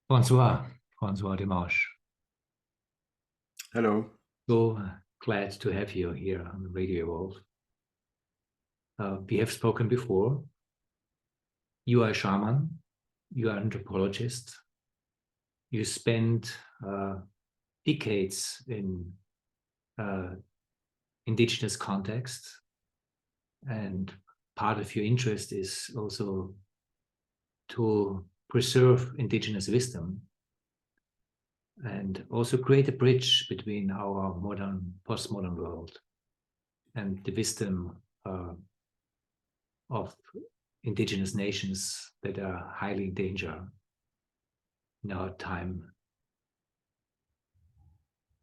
François Demange. Hello. So glad to have you here on the Radio World. We have spoken before. You are a shaman, you are an anthropologist. You spent decades in indigenous context, and part of your interest is also to preserve indigenous wisdom and also create a bridge between our modern, postmodern world and the wisdom of indigenous nations that are highly in danger in our time.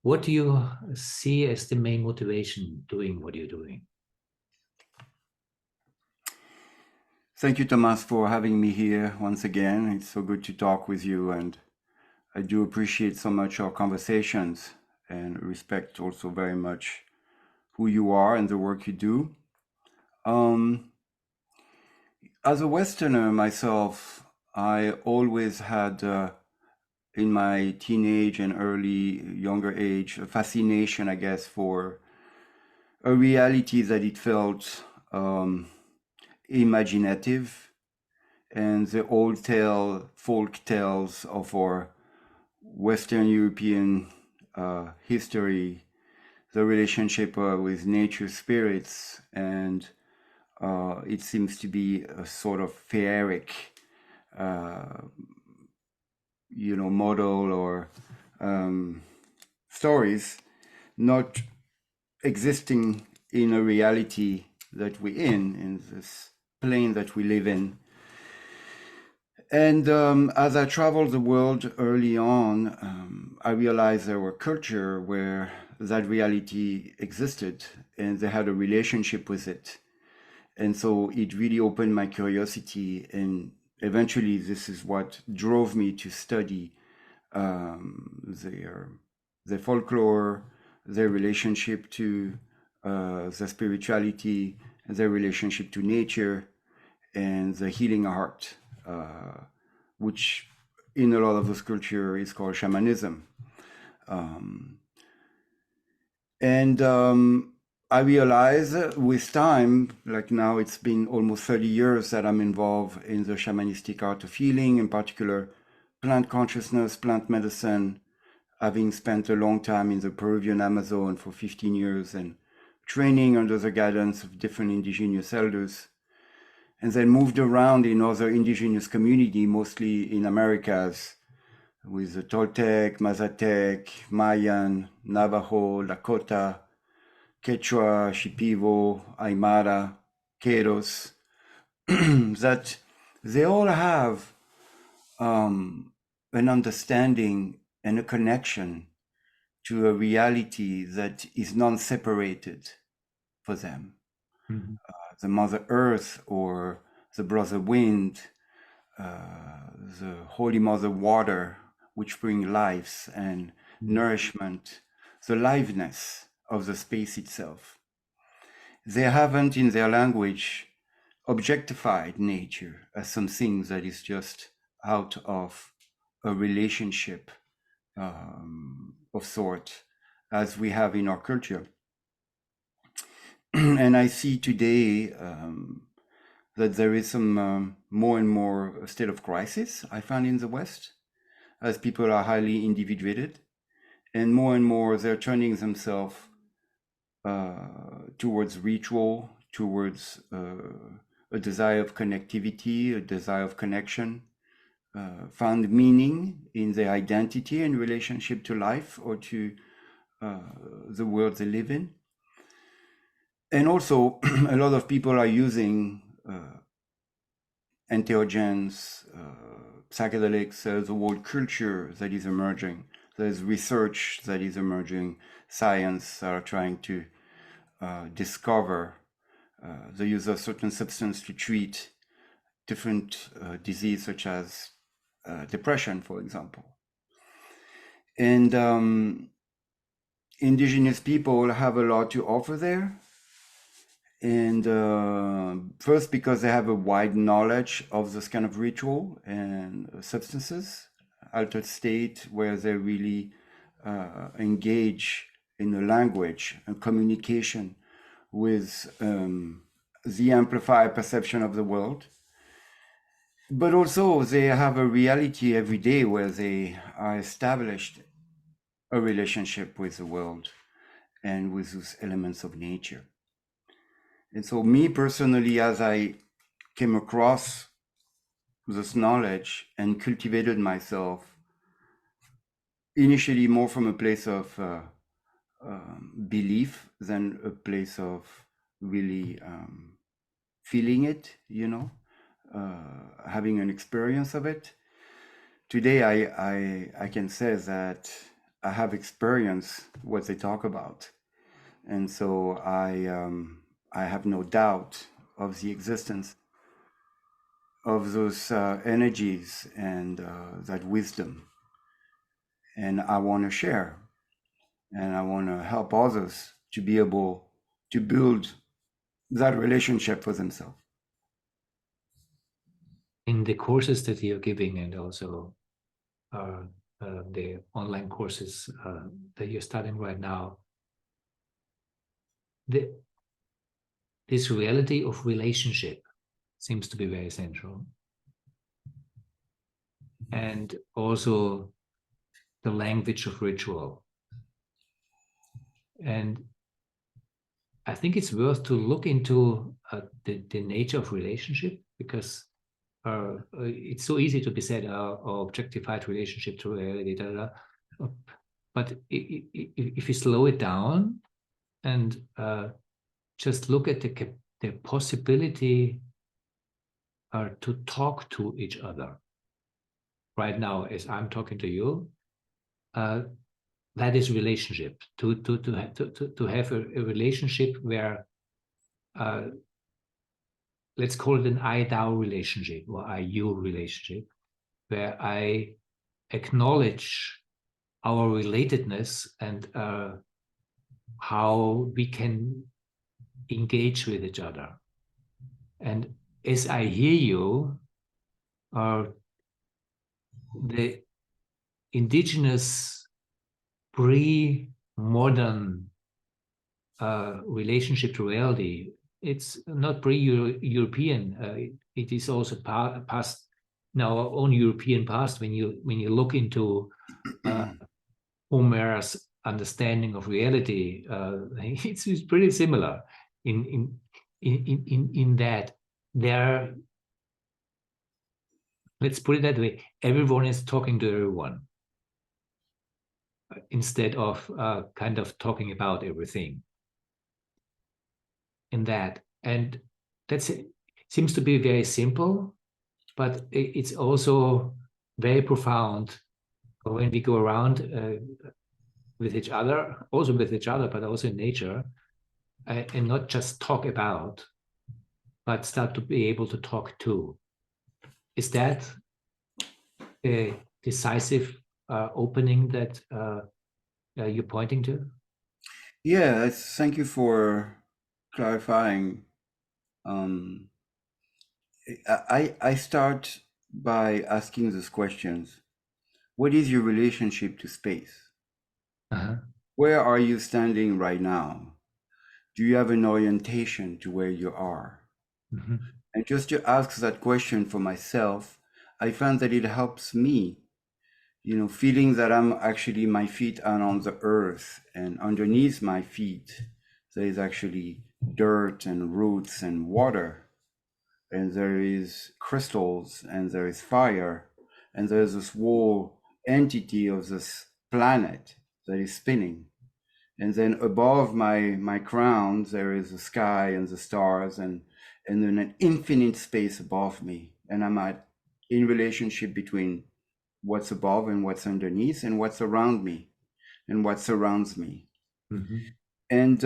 What do you see as the main motivation doing what you're doing? Thank you, Thomas, for having me here once again. It's so good to talk with you, and I do appreciate so much our conversations and respect also very much who you are and the work you do. As a Westerner myself, I always had, in my teenage and younger age, a fascination, I guess, for a reality that it felt imaginative, and the old folk tales of our Western European history, the relationship with nature spirits, and it seems to be a sort of feeric, model or stories, not existing in a reality that we're in this plane that we live in. And as I traveled the world early on, I realized there were cultures where that reality existed and they had a relationship with it. And so it really opened my curiosity, and eventually this is what drove me to study their folklore, their relationship to the spirituality, their relationship to nature, and the healing art, which in a lot of this culture is called shamanism. I realize with time, like now it's been almost 30 years that I'm involved in the shamanistic art of healing, in particular plant consciousness, plant medicine, having spent a long time in the Peruvian Amazon for 15 years and training under the guidance of different indigenous elders, and then moved around in other indigenous community, mostly in Americas, with the Toltec, Mazatec, Mayan, Navajo, Lakota, Quechua, Shipibo, Aymara, Queros, that they all have an understanding and a connection to a reality that is non-separated for them. Mm-hmm. The Mother Earth, or the Brother Wind, the Holy Mother Water, which bring life and nourishment, the liveness of the space itself. They haven't in their language objectified nature as something that is just out of a relationship of sort, as we have in our culture. And I see today that there is some more and more state of crisis I find in the West, as people are highly individuated, and more they're turning themselves towards ritual, towards a desire of connectivity, a desire of connection, found meaning in their identity and relationship to life or to the world they live in. And also, a lot of people are using entheogens, psychedelics. There's a whole culture that is emerging. There's research that is emerging, science that are trying to discover the use of certain substances to treat different diseases, such as depression, for example. And indigenous people have a lot to offer there. And first, because they have a wide knowledge of this kind of ritual and substances, altered state where they really engage in a language, a communication with the amplified perception of the world. But also they have a reality every day where they are established a relationship with the world and with those elements of nature. And so me personally, as I came across this knowledge and cultivated myself initially more from a place of belief than a place of really feeling it, you know, having an experience of it. Today, I can say that I have experienced what they talk about, and so I have no doubt of the existence of those energies and that wisdom, and I want to share, and I want to help others to be able to build that relationship for themselves. In the courses that you're giving, and also the online courses that you're studying right now, this reality of relationship seems to be very central. And also the language of ritual. And I think it's worth to look into the nature of relationship, because it's so easy to be said, objectified relationship to reality, but if you slow it down and just look at the possibility to talk to each other. Right now, as I'm talking to you, that is relationship. To have a relationship where, let's call it an I-thou relationship or I-you relationship, where I acknowledge our relatedness and how we can engage with each other. And as I hear you, the indigenous pre-modern relationship to reality, it's not pre-European. It is also past, in our own European past. When you look into Homer's understanding of reality, it's pretty similar in that there. Let's put it that way: everyone is talking to everyone, instead of kind of talking about everything. In that, and that's it. Seems to be very simple, but it's also very profound when we go around with each other, but also in nature, and not just talk about, but start to be able to talk to. Is that a decisive opening that you're pointing to? Yeah, thank you for clarifying. I start by asking these questions. What is your relationship to space? Uh-huh. Where are you standing right now? Do you have an orientation to where you are? Mm-hmm. And just to ask that question for myself, I find that it helps me, you know, feeling that my feet are on the earth, and underneath my feet, there is actually dirt and roots and water, and there is crystals, and there is fire, and there's this whole entity of this planet that is spinning. And then above my crown, there is the sky and the stars, and then an infinite space above me. And I'm in relationship between what's above and what's underneath, and what's around me and what surrounds me. Mm-hmm. And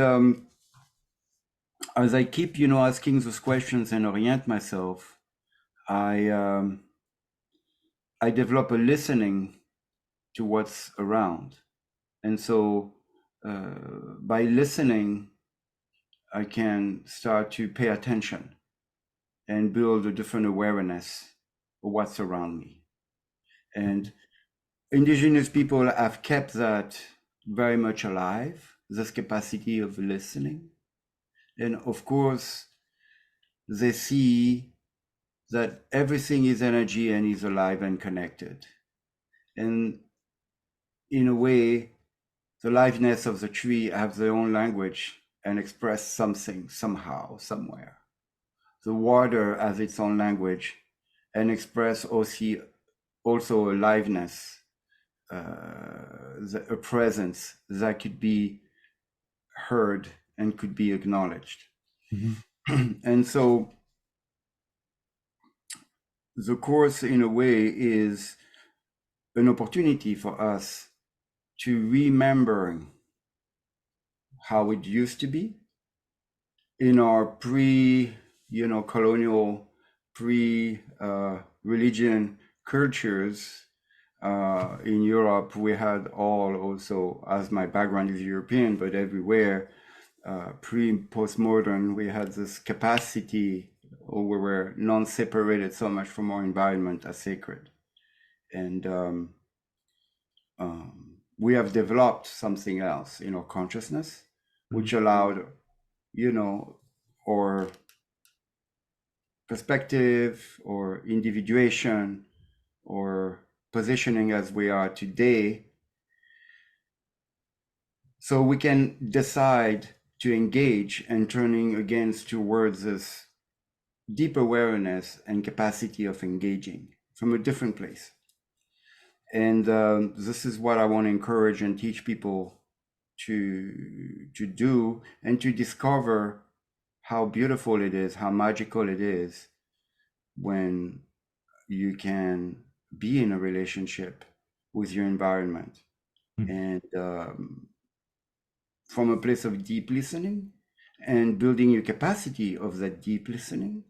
as I keep, asking those questions and orient myself, I develop a listening to what's around. And so by listening, I can start to pay attention and build a different awareness of what's around me. And Indigenous people have kept that very much alive, this capacity of listening. And of course, they see that everything is energy and is alive and connected. And in a way, the liveness of the tree have their own language and express something somehow, somewhere. The water has its own language and express also a liveness, a presence that could be heard and could be acknowledged. Mm-hmm. And so the course, in a way, is an opportunity for us to remember how it used to be in our colonial, religion cultures. In Europe, we had all also, as my background is European, but everywhere, pre-postmodern, we had this capacity, or we were non-separated so much from our environment as sacred. And we have developed something else in our consciousness, which allowed, or perspective or individuation or positioning as we are today. So we can decide to engage and turning again towards this deep awareness and capacity of engaging from a different place. And this is what I want to encourage and teach people to do, and to discover how beautiful it is, how magical it is when you can be in a relationship with your environment. And from a place of deep listening and building your capacity of that deep listening.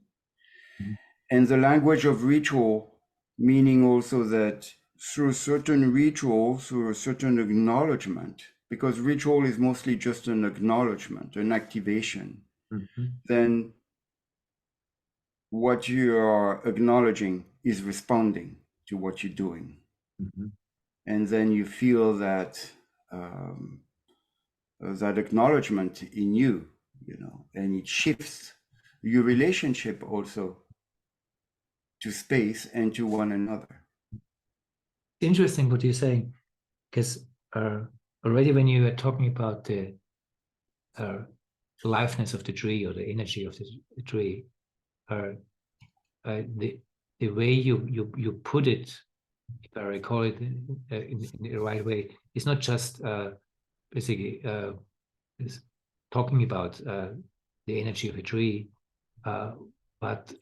And the language of ritual, meaning also that through certain rituals, through a certain acknowledgement, because ritual is mostly just an acknowledgement, an activation, then what you are acknowledging is responding to what you're doing. And then you feel that that acknowledgement in you, and it shifts your relationship also to space and to one another. Interesting what you're saying, because already when you were talking about the liveness of the tree or the energy of the tree, the way you put it, if I recall it in the right way, it's not just basically is talking about the energy of a tree, but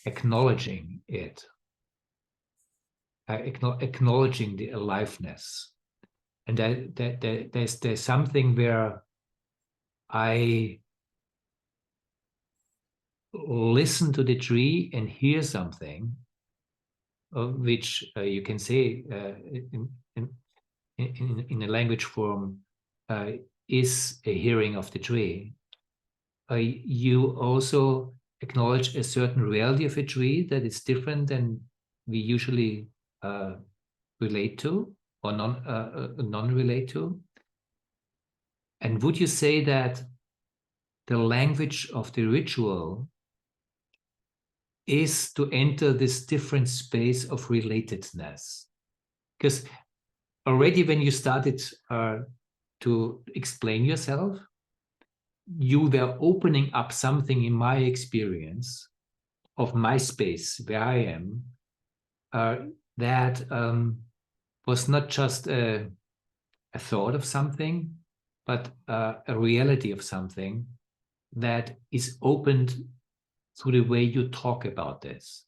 acknowledging it, acknowledging the aliveness. And there's something where I listen to the tree and hear something, which you can say in a language form is a hearing of the tree. You also acknowledge a certain reality of a tree that is different than we usually relate to or non-relate to. And would you say that the language of the ritual is to enter this different space of relatedness? Because already when you started to explain yourself, you were opening up something in my experience of my space where I am that was not just a thought of something, but a reality of something that is opened through the way you talk about this.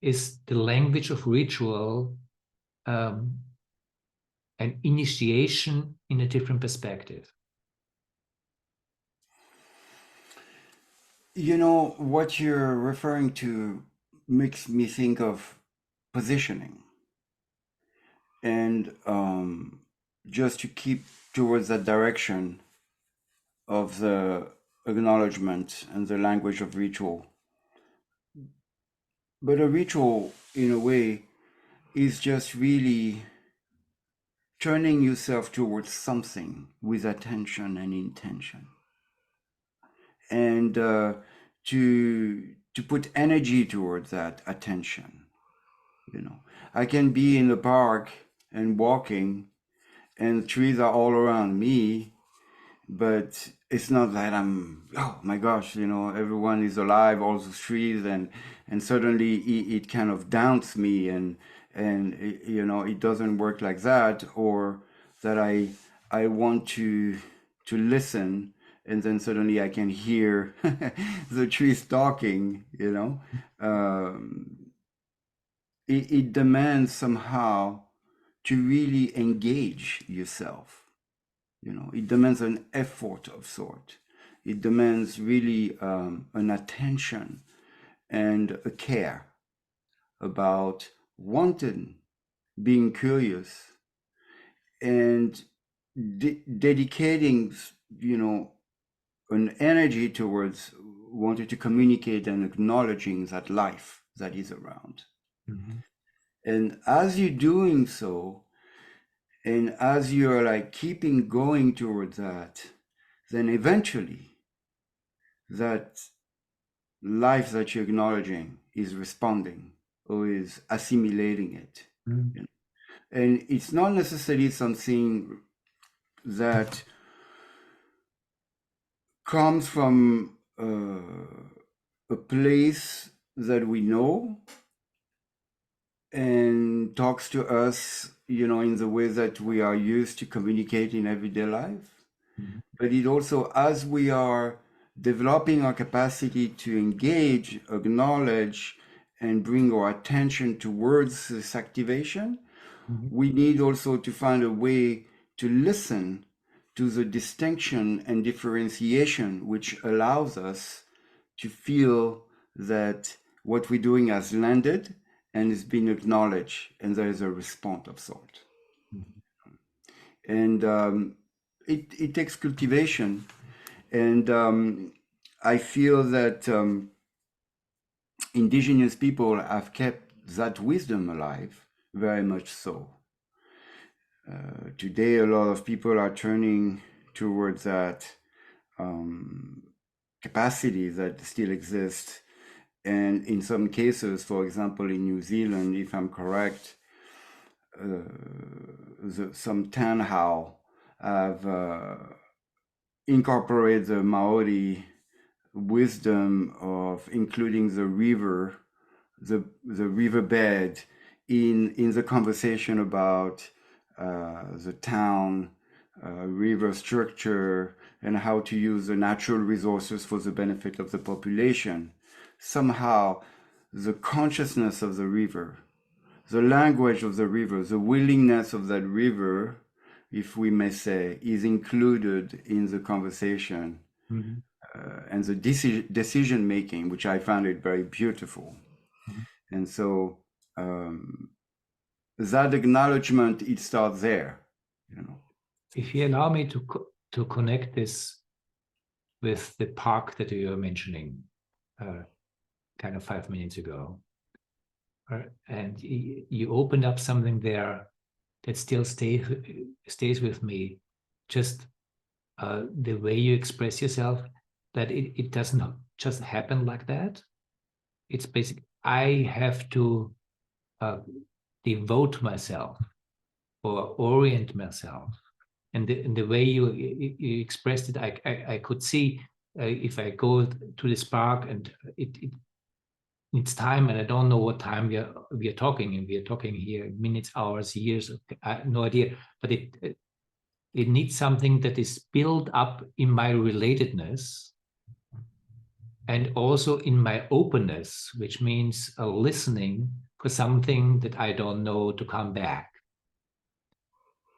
Is the language of ritual an initiation in a different perspective? What you're referring to makes me think of positioning. And just to keep towards that direction of the acknowledgement and the language of ritual. But a ritual, in a way, is just really turning yourself towards something with attention and intention, and to put energy towards that attention. You know, I can be in the park and walking, and trees are all around me, but it's not that I'm, oh my gosh, you know, everyone is alive, all the trees, and suddenly it kind of downs me, and it, you know, it doesn't work like that. Or that I want to listen, and then suddenly I can hear the trees talking, you know. It demands somehow to really engage yourself. You know, it demands an effort of sort. It demands really an attention and a care about wanting, being curious, and dedicating, you know, an energy towards wanting to communicate and acknowledging that life that is around. Mm-hmm. And as you're doing so, and as you're like keeping going towards that, then eventually that life that you're acknowledging is responding or is assimilating it. Mm-hmm. You know? And it's not necessarily something that comes from a place that we know and talks to us, you know, in the way that we are used to communicate in everyday life. Mm-hmm. But it also, as we are developing our capacity to engage, acknowledge, and bring our attention towards this activation, Mm-hmm. we need also to find a way to listen to the distinction and differentiation which allows us to feel that what we're doing has landed and is being acknowledged, and there is a response of sort. Mm-hmm. And it takes cultivation, and I feel that indigenous people have kept that wisdom alive, very much so. Today, a lot of people are turning towards that capacity that still exists. And in some cases, for example, in New Zealand, if I'm correct, some Tanhao have incorporated the Maori wisdom of including the river, the riverbed in the conversation about the town, river structure, and how to use the natural resources for the benefit of the population. Somehow, the consciousness of the river, the language of the river, the willingness of that river, if we may say, is included in the conversation. Mm-hmm. And the decision making, which I found it very beautiful. Mm-hmm. And so that acknowledgement, it starts there, you know. If you allow me to connect this with the park that you were mentioning kind of 5 minutes ago, and you opened up something there that still stays with me, just the way you express yourself, that it doesn't just happen like that. It's basically, I have to devote myself or orient myself. And the way you expressed it, I could see if I go to this park and it's time, and I don't know what time we are talking, and we are talking here minutes, hours, years, I have no idea, but it needs something that is built up in my relatedness and also in my openness, which means listening for something that I don't know to come back.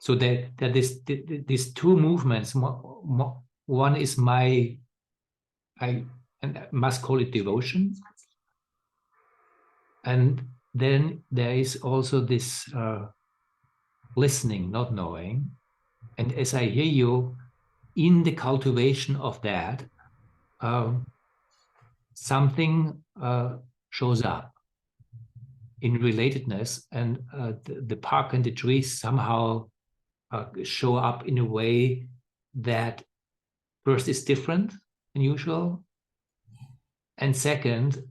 So that is these two movements. One is I must call it devotion, and then there is also this listening, not knowing. And as I hear you, in the cultivation of that, something shows up. in relatedness, and the park and the trees somehow show up in a way that first is different than usual, and second,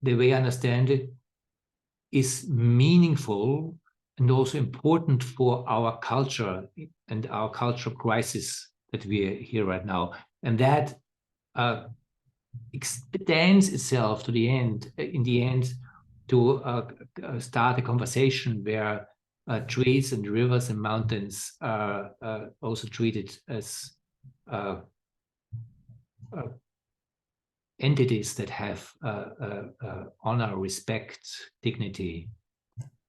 the way I understand it is meaningful and also important for our culture and our cultural crisis that we are here right now. And that extends itself to the end, in the end, to start a conversation where trees and rivers and mountains are also treated as entities that have honor, respect, dignity,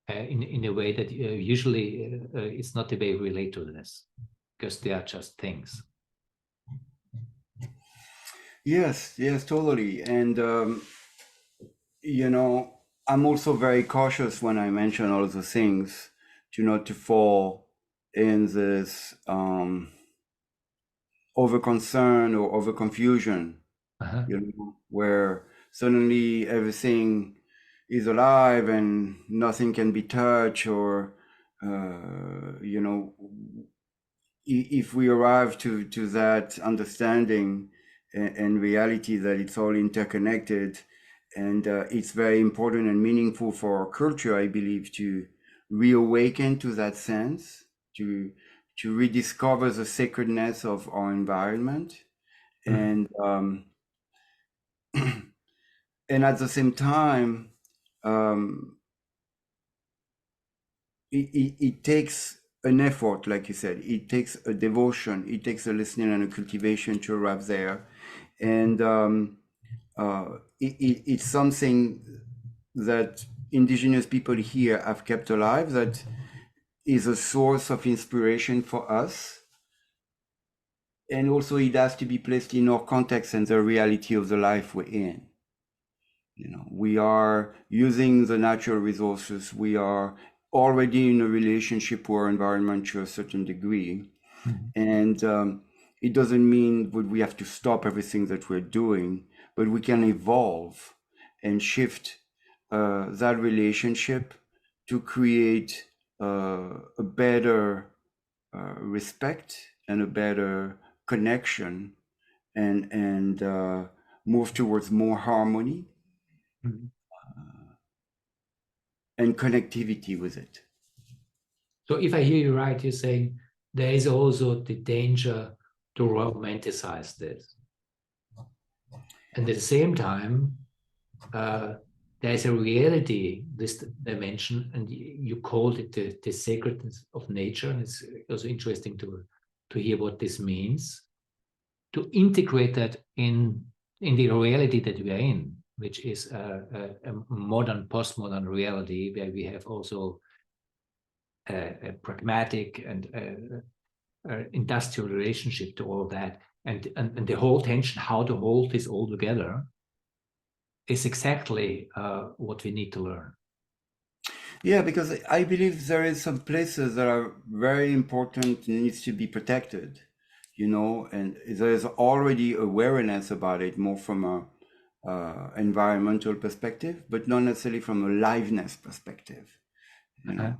in a way that usually it's not the way we relate to this, because they are just things. Yes, totally. And, you know, I'm also very cautious when I mention all of the things to not to fall in this over concern or over confusion, you know, where suddenly everything is alive and nothing can be touched, or, you know, if we arrive to that understanding and reality that it's all interconnected, and it's very important and meaningful for our culture, I believe, to reawaken to that sense, to rediscover the sacredness of our environment, and and at the same time, it takes an effort, like you said. It takes a devotion, it takes a listening and a cultivation to arrive there, and it's something that indigenous people here have kept alive, that is a source of inspiration for us. And also it has to be placed in our context and the reality of the life we're in. You know, we are using the natural resources. We are already in a relationship with our environment to a certain degree. And it doesn't mean that we have to stop everything that we're doing, but we can evolve and shift that relationship to create a better respect and a better connection, and move towards more harmony and connectivity with it. So if I hear you right, you're saying there is also the danger to romanticize this. And at the same time, there's a reality, this dimension, and you called it the sacredness of nature. And it's also interesting to hear what this means, to integrate that in the reality that we are in, which is a modern, postmodern reality where we have also a pragmatic and industrial relationship to all that. And the whole tension, how to hold this all together, is exactly what we need to learn. Yeah, because I believe there is some places that are very important, needs to be protected, you know, and there's already awareness about it, more from a environmental perspective, but not necessarily from a liveness perspective. You know,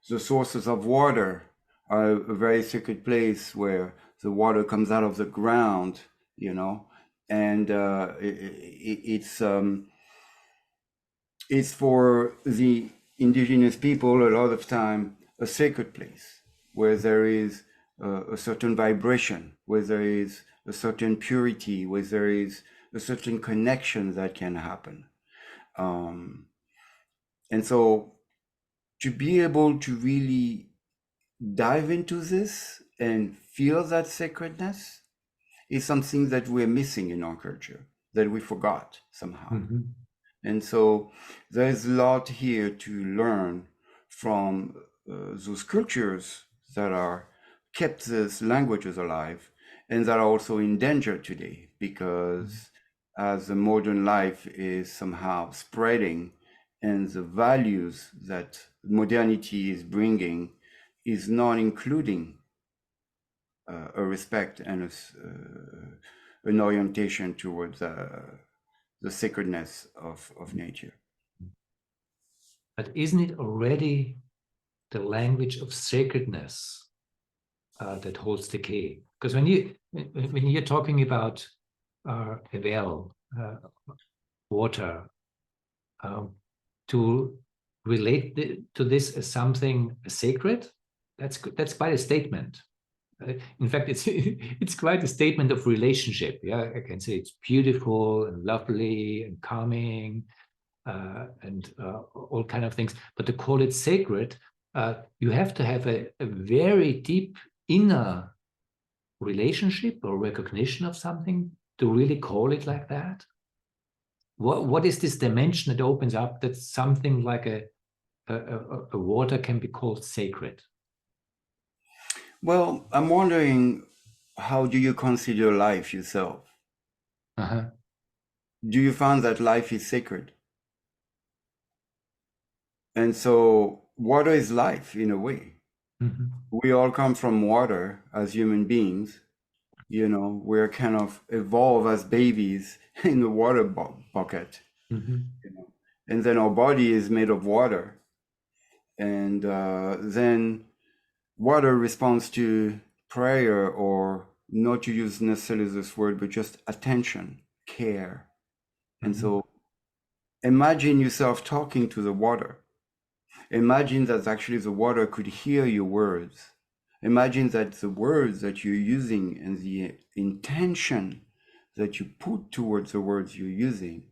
the sources of water are a very sacred place where the water comes out of the ground, you know, and it's for the indigenous people a lot of time a sacred place where there is a certain vibration, where there is a certain purity, where there is a certain connection that can happen. And so to be able to really dive into this and feel that sacredness is something that we're missing in our culture, that we forgot somehow. And so there's a lot here to learn from those cultures that are kept these languages alive and that are also in danger today, because as the modern life is somehow spreading and the values that modernity is bringing is not including a respect and an orientation towards the sacredness of nature. but isn't it already the language of sacredness that holds the key? Because when you're talking about a well, water, to relate to this as something sacred, that's quite a statement. In fact, it's quite a statement of relationship. Yeah, I can say it's beautiful and lovely and calming and all kind of things. But to call it sacred, you have to have a very deep inner relationship or recognition of something to really call it like that. What is this dimension that opens up that something like a water can be called sacred? Well, I'm wondering, how do you consider life yourself? Do you find that life is sacred? And so water is life in a way. Mm-hmm. We all come from water as human beings. You know, we're kind of evolved as babies in the water bucket. Mm-hmm. You know? And then our body is made of water. And then water responds to prayer, or not to use necessarily this word, but just attention, care. Mm-hmm. And so imagine yourself talking to the water. Imagine that actually the water could hear your words. Imagine that the words that you're using and the intention that you put towards the words you're using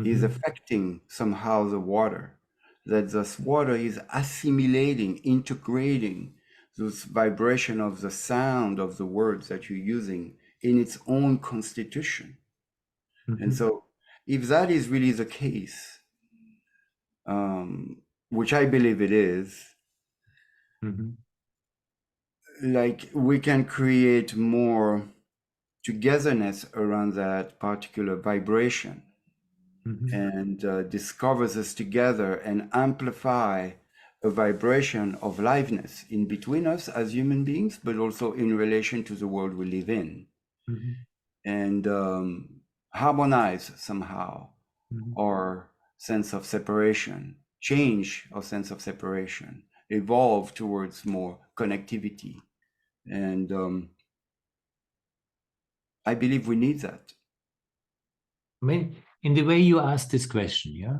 is affecting somehow the water. That this water is assimilating, integrating this vibration of the sound of the words that you're using in its own constitution. And so if that is really the case, which I believe it is, like we can create more togetherness around that particular vibration and discover this together and amplify a vibration of liveness in between us as human beings, but also in relation to the world we live in, and harmonize somehow our sense of separation, change our sense of separation, evolve towards more connectivity. And I believe we need that. I mean, in the way you asked this question, yeah,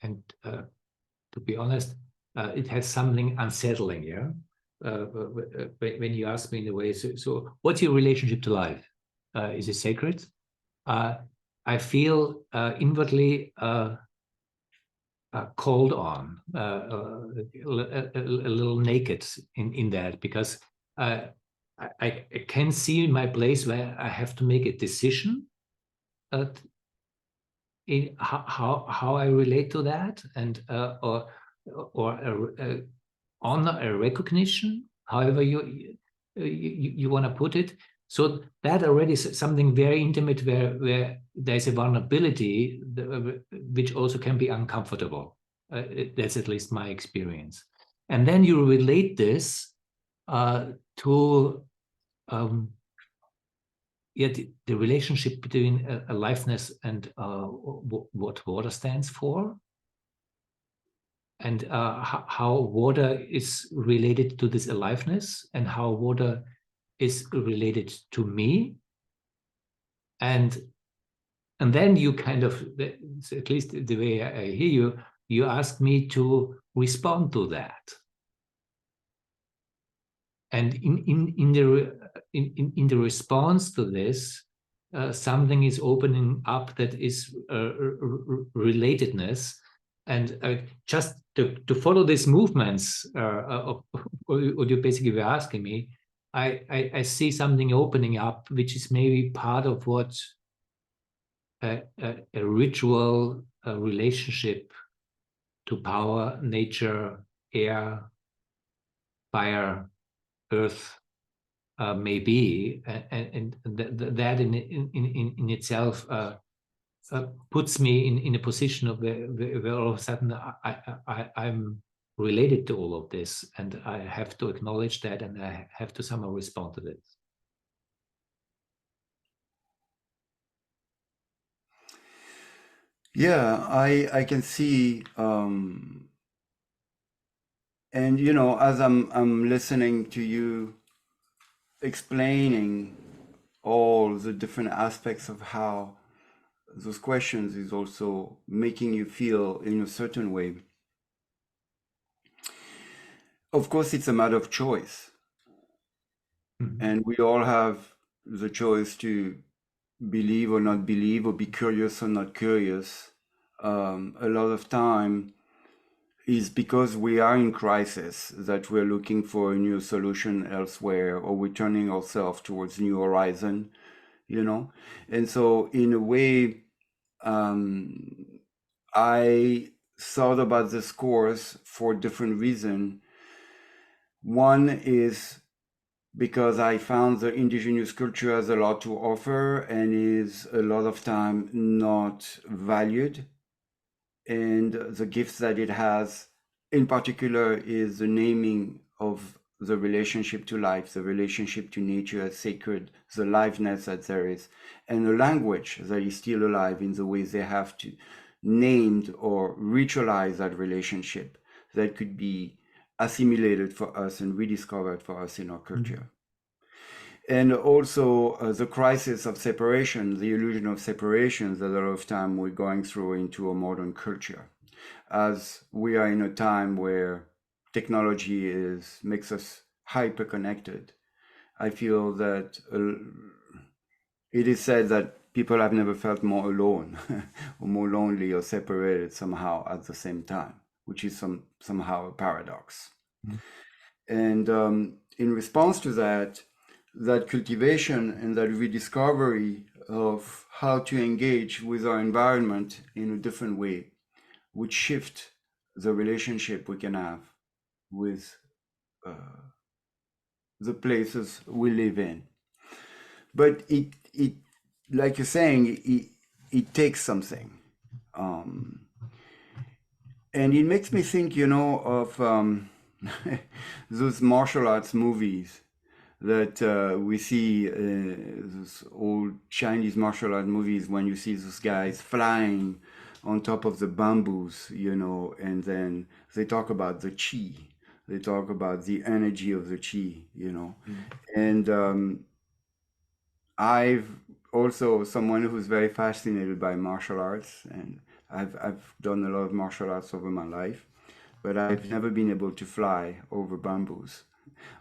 and to be honest, it has something unsettling, yeah. When you ask me in the way, so what's your relationship to life? Is it sacred? I feel inwardly called on, a little naked in that, because I can see in my place where I have to make a decision in how I relate to that, and or honor a recognition, however you want to put it. So that already is something very intimate, where there's a vulnerability which also can be uncomfortable. That's at least my experience. And then you relate this to the relationship between aliveness and what water stands for, and how water is related to this aliveness, and how water is related to me. And then you kind of, at least the way I hear you ask me to respond to that. And in the response to this, something is opening up that is relatedness. And just to follow these movements, what you basically were asking me, I see something opening up, which is maybe part of what a ritual relationship to power, nature, air, fire, earth may be, and that in itself puts me in a position of where all of a sudden I'm related to all of this, and I have to acknowledge that, and I have to somehow respond to this. Yeah, I can see, and you know, as I'm listening to you explaining all the different aspects of how those questions is also making you feel in a certain way. Of course, it's a matter of choice, and we all have the choice to believe or not believe, or be curious or not curious. A lot of time is because we are in crisis that we're looking for a new solution elsewhere, or we're turning ourselves towards new horizon, you know. And so in a way, I thought about this course for different reasons. One is because I found the indigenous culture has a lot to offer and is a lot of time not valued. And the gifts that it has, in particular, is the naming of the relationship to life, the relationship to nature as sacred, the liveness that there is, and a language that is still alive in the ways they have to named or ritualize that relationship that could be assimilated for us and rediscovered for us in our culture. And also the crisis of separation, the illusion of separation that a lot of time we're going through into a modern culture, as we are in a time where technology makes us hyper connected. I feel that it is said that people have never felt more alone or more lonely or separated somehow at the same time, which is somehow a paradox. And in response to that, that cultivation and that rediscovery of how to engage with our environment in a different way would shift the relationship we can have with the places we live in. But it like you're saying, it takes something. And it makes me think, you know, of those martial arts movies that we see, those old Chinese martial art movies, when you see those guys flying on top of the bamboos, you know, and then they talk about the chi, they talk about the energy of the chi, you know. And I've also someone who's very fascinated by martial arts, and I've done a lot of martial arts over my life, but I've never been able to fly over bamboos,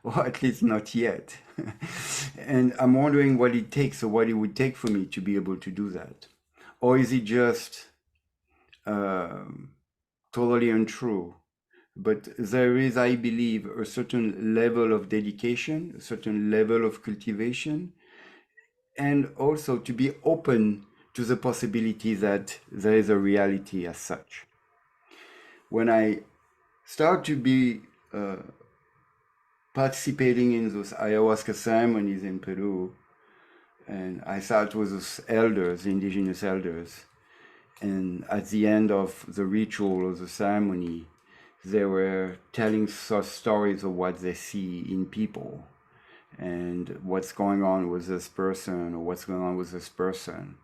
or at least not yet. And I'm wondering what it takes, or what it would take for me to be able to do that. Or is it just totally untrue? But there is, I believe, a certain level of dedication, a certain level of cultivation, and also to be open to the possibility that there is a reality as such. When I start to be participating in those ayahuasca ceremonies in Peru, and I sat with those elders, indigenous elders, and at the end of the ritual of the ceremony, they were telling us stories of what they see in people and what's going on with this person or what's going on with this person.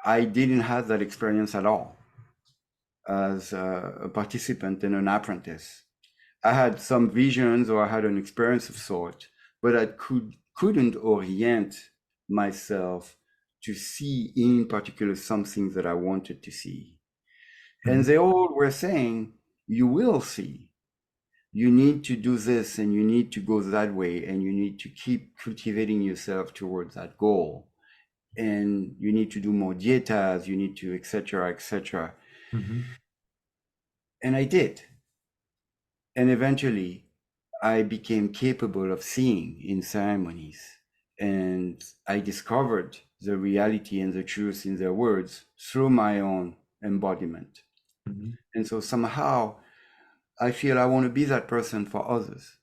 I didn't have that experience at all as a participant and an apprentice. I had some visions, or I had an experience of sort, but I couldn't orient myself to see in particular something that I wanted to see. And they all were saying, you will see. You need to do this, and you need to go that way, and you need to keep cultivating yourself towards that goal. And you need to do more dietas, you need to, etc., etc. And I did. And eventually, I became capable of seeing in ceremonies, and I discovered the reality and the truth in their words through my own embodiment. And so somehow I feel I want to be that person for others.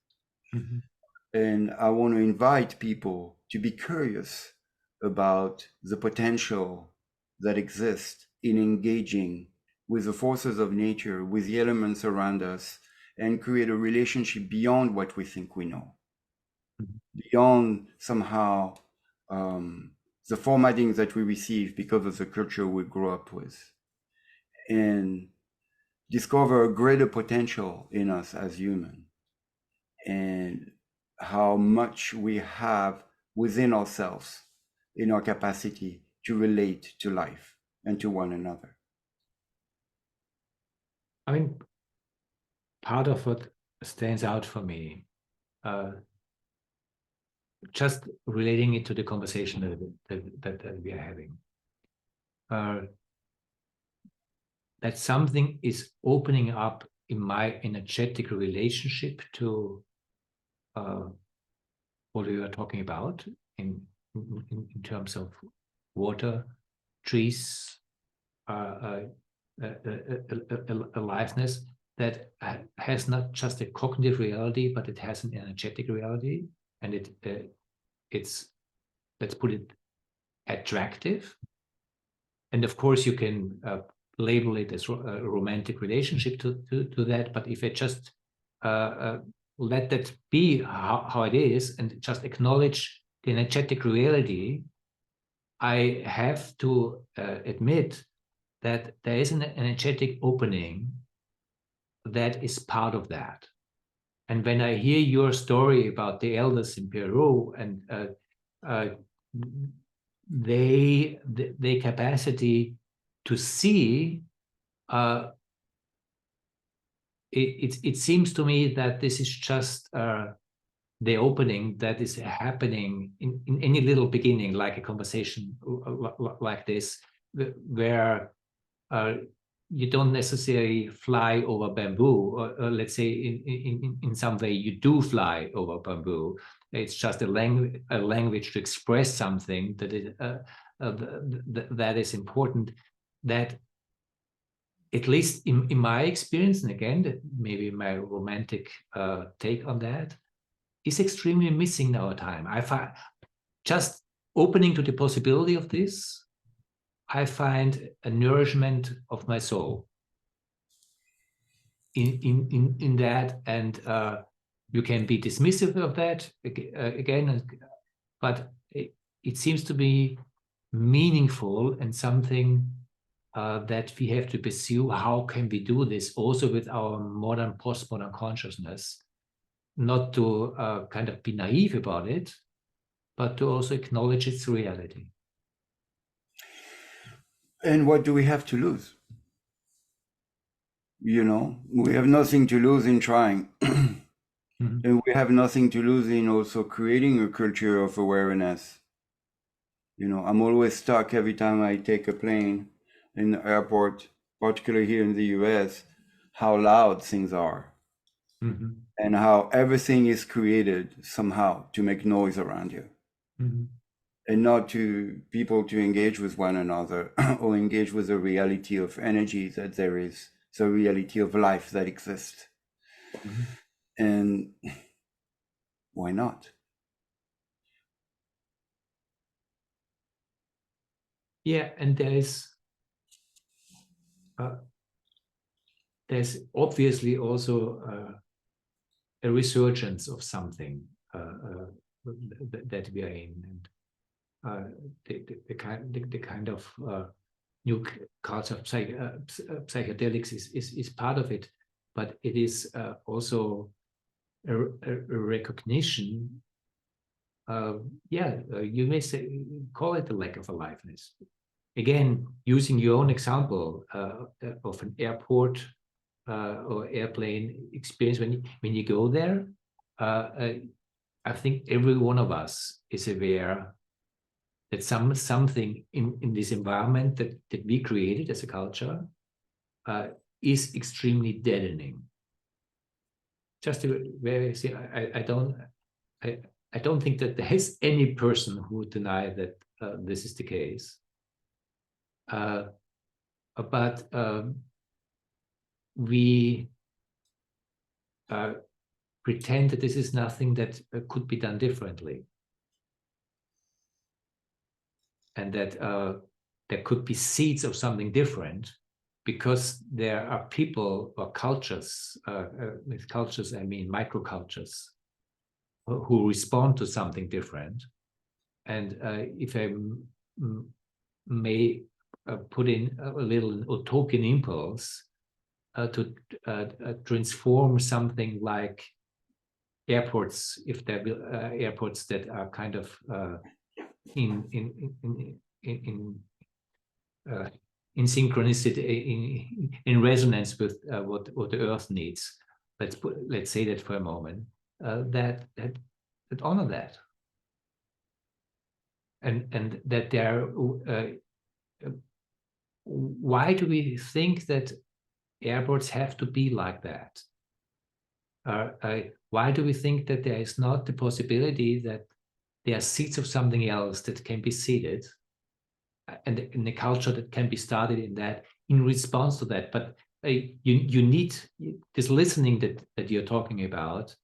And I want to invite people to be curious about the potential that exists in engaging with the forces of nature, with the elements around us, and create a relationship beyond what we think we know, beyond somehow the formatting that we receive because of the culture we grew up with. and discover a greater potential in us as human, and how much we have within ourselves in our capacity to relate to life and to one another. I mean, part of what stands out for me, just relating it to the conversation that we are having, that something is opening up in my energetic relationship to what we were talking about in terms of water, trees, aliveness, that has not just a cognitive reality, but it has an energetic reality, and it's, let's put it, attractive. And of course, you can label it as a romantic relationship to that. But if I just let that be how it is, and just acknowledge the energetic reality, I have to admit that there is an energetic opening that is part of that. And when I hear your story about the elders in Peru and their capacity to see, it seems to me that this is just the opening that is happening in any little beginning, like a conversation like this, where you don't necessarily fly over bamboo, or let's say in some way you do fly over bamboo. It's just a language to express something that is important, that at least in my experience, and again, maybe my romantic take on that, is extremely missing in our time. I find just opening to the possibility of this, I find a nourishment of my soul in that, and you can be dismissive of that again, but it seems to be meaningful and something that we have to pursue. How can we do this also with our modern, postmodern consciousness? Not to kind of be naive about it, but to also acknowledge its reality. And what do we have to lose? You know, we have nothing to lose in trying. Mm-hmm. And we have nothing to lose in also creating a culture of awareness. You know, I'm always stuck every time I take a plane in the airport, particularly here in the US, how loud things are. Mm-hmm. And how everything is created somehow to make noise around you. Mm-hmm. And not to people to engage with one another or engage with the reality of energy that there is, the reality of life that exists. Mm-hmm. And why not? Yeah, and there's obviously also a resurgence of something that we are in, and the kind of new culture of psychedelics is part of it, but it is also a recognition. You may call it the lack of aliveness. Again, using your own example of an airport or airplane experience, when you go there, I think every one of us is aware that something in this environment that we created as a culture is extremely deadening. Just to very see, I don't think that there is any person who would deny that this is the case. But we pretend that this is nothing that could be done differently, and that there could be seeds of something different, because there are people or cultures, with cultures I mean microcultures, who respond to something different. And if I may put in a little utopian impulse to transform something like airports, if there will airports that are kind of in synchronicity, in resonance with what the Earth needs. Let's say that for a moment. That honor that, and that there. Why do we think that airports have to be like that? Why do we think that there is not the possibility that there are seeds of something else that can be seeded, and in the culture that can be started in that, in response to that? But you need this listening that you're talking about,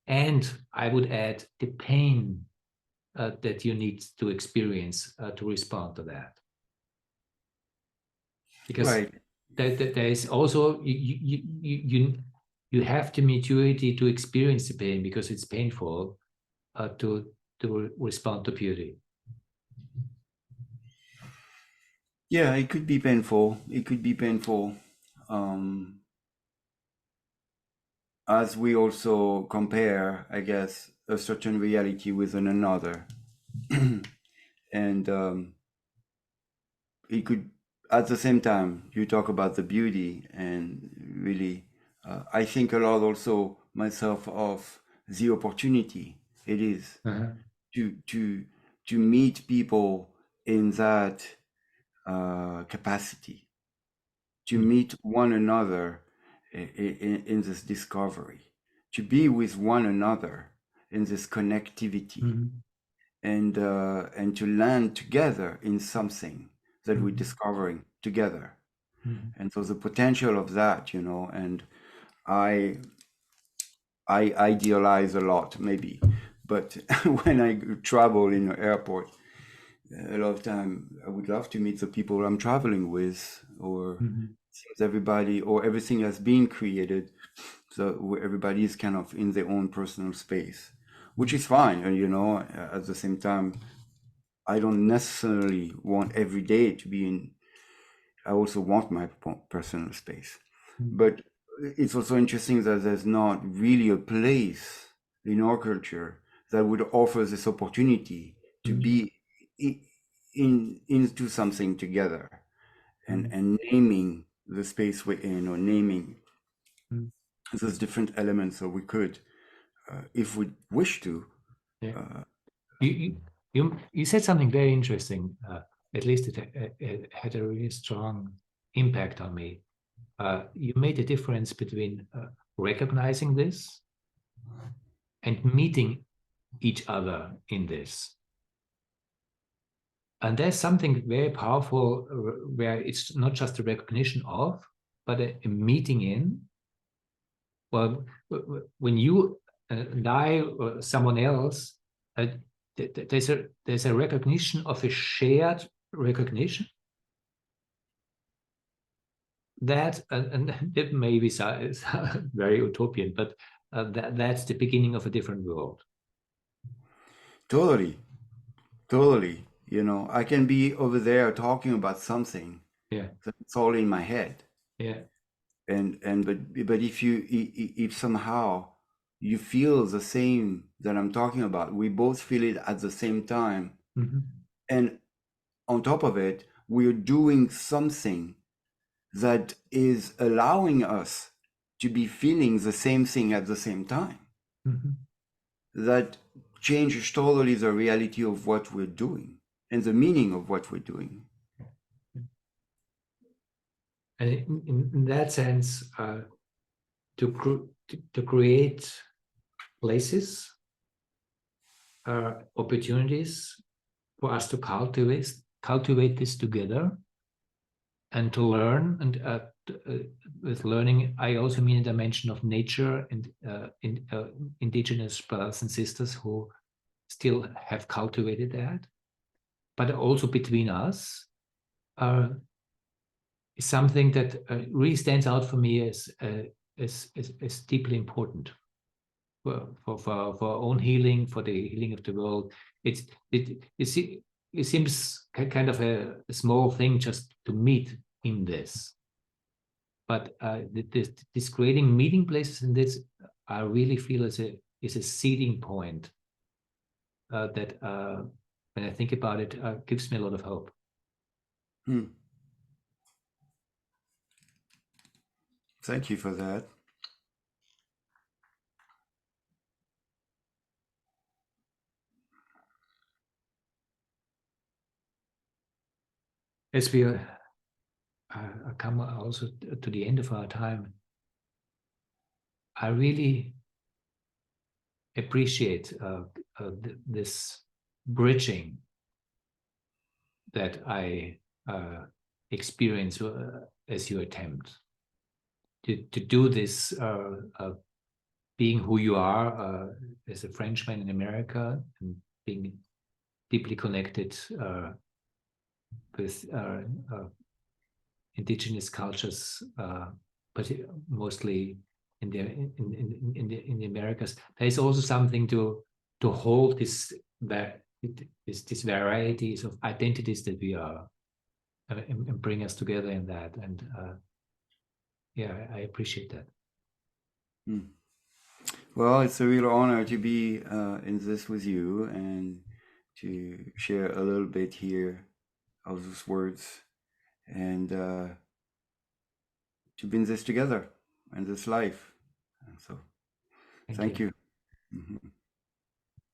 and I would add the pain that you need to experience to respond to that. Because Right. there is also you have the maturity to experience the pain, because it's painful to respond to beauty. Yeah, it could be painful. It could be painful. As we also compare, I guess, a certain reality with another. And it could, at the same time, you talk about the beauty, and really, I think a lot also myself of the opportunity it is to meet people in that capacity, to meet one another in this discovery, to be with one another in this connectivity, and to land together in something that we're discovering together. And so the potential of that, you know, and I idealize a lot, maybe, but when I travel in an airport, a lot of time I would love to meet the people I'm traveling with, or seems everybody or everything has been created, so where everybody is kind of in their own personal space, which is fine. And you know, at the same time, I don't necessarily want every day to be in. I also want my personal space, but it's also interesting that there's not really a place in our culture that would offer this opportunity to be into something together, and naming the space we're in, or naming those different elements, so we could, if we wish to. You said something very interesting. At least it had a really strong impact on me. You made a difference between recognizing this and meeting each other in this. And there's something very powerful where it's not just a recognition of, but a meeting in. Well, when you and I or someone else, there's a recognition of a shared recognition that, and it may be very utopian, but that's the beginning of a different world. Totally. You know, I can be over there talking about something. Yeah. It's all in my head. Yeah. But if somehow you feel the same that I'm talking about, we both feel it at the same time, and on top of it, we're doing something that is allowing us to be feeling the same thing at the same time. That changes totally the reality of what we're doing and the meaning of what we're doing. And in that sense, to create places, opportunities for us to cultivate this together, and to learn. And with learning, I also mean a dimension of nature and indigenous brothers and sisters who still have cultivated that, but also between us, is something that really stands out for me as deeply important for our own healing, for the healing of the world. You see, it seems kind of a small thing just to meet in this. But this creating meeting places in this, I really feel is a seeding point that when I think about it, gives me a lot of hope. Thank you for that. As we come also to the end of our time, I really appreciate this bridging that I experience as you attempt to do this, being who you are as a Frenchman in America, and being deeply connected with indigenous cultures, but mostly in the Americas. There is also something to hold this varieties of identities that we are, and bring us together in that. And yeah, I appreciate that. Well, it's a real honor to be in this with you and to share a little bit here of those words, and to be in this together and this life. And so, thank you.